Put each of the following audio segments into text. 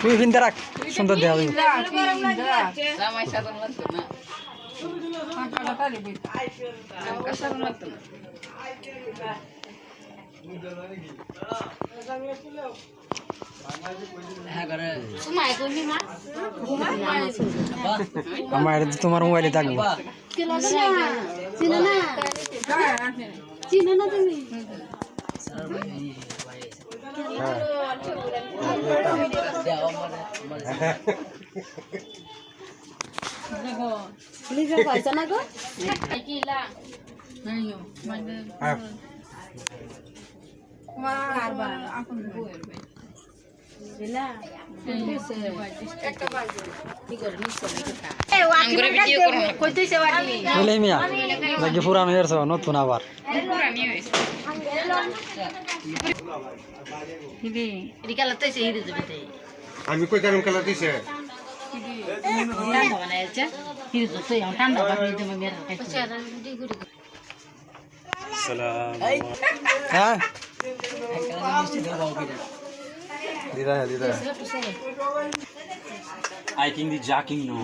তুই ভিন্দা রাখ সুন্দর দেওয়া আমার তোমার মোবাইলে থাকবো পয়সা না গো পুরানো হয়েছ নতুন আবার আমি কই কারণ কালার দিছে হ্যাঁ I think the jacking no.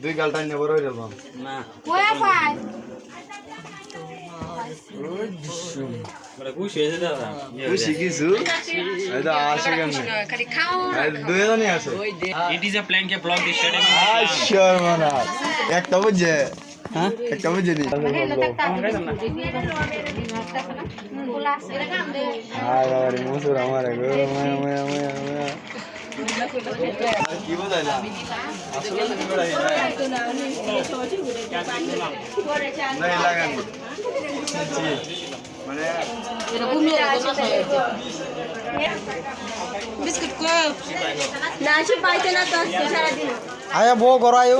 দুই গালটা নিয়ে বড় হয়ে যাব না বড় খুশি হয়েছে দাদা খুশি কিছু এটা আসে কেন দুই জনই আছে it is a plan ke block the shutting শর্মনা একটা বুঝে হ্যাঁ একটা বুঝে নি আরে মুসুর আমার গো মায়া মায়া মায়া মায়া কি বলাইলা আসলে কি বলাইলা না লাগান মানে বিস্কুট কো না সে পাইছে না তো সারা দিন আয়া বউ গড়ায়ু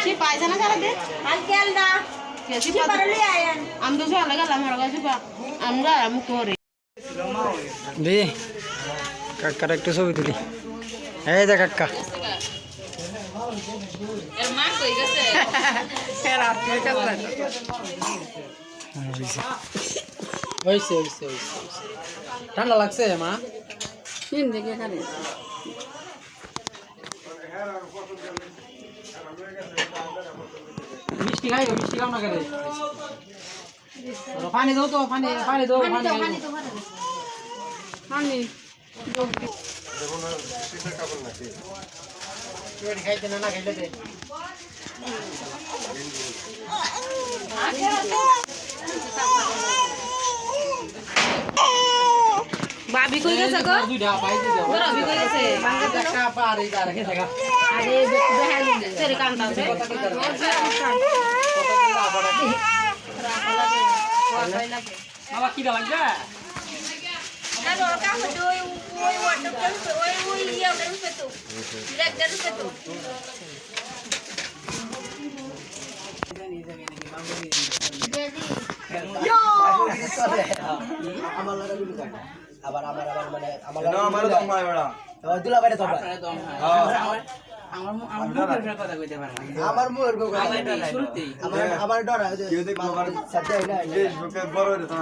সে পাইছে না সারা দিন আজকাল না সে পারলে আয়ান আমরা তো আলাদা গেলাম আমার কাছে আমরা আমি করে দি কাকার একটু ছবি তুলি এই যে কাকা এর মা কই গেছে এর আপনি কাছে হইছে ঠান্ডা লাগছে মা তিন দিকে খালি মিষ্টি খাই মিষ্টি খাও না করে পানি দাও তো পানি দাও পানি দেখুন শীতের কাপড় নাকি তুই খাইতে না খাইলে দে ভাবি কই গেছে গো দুইটা পাইতে দাও ভাবি কই গেছে বাঙ্গা একটা পারে কার রেখে থাকা আরে দেখাই তেরে কাম দাও বাবা কি লাগবে না দরকার হচ্ছে ওই ওয়াটার ওই ইয়া ওটার উপরে তো ডিরেক্টর উপরে তো আমার লাগা গুলো কাটা আবার মানে আমার তো মাই বড়া দুলা বাইরে তো আমার মুয়ের গো আমার ডর কেউ দেখবো আবার সাথে হইলা ফেসবুকে বড় হইতো না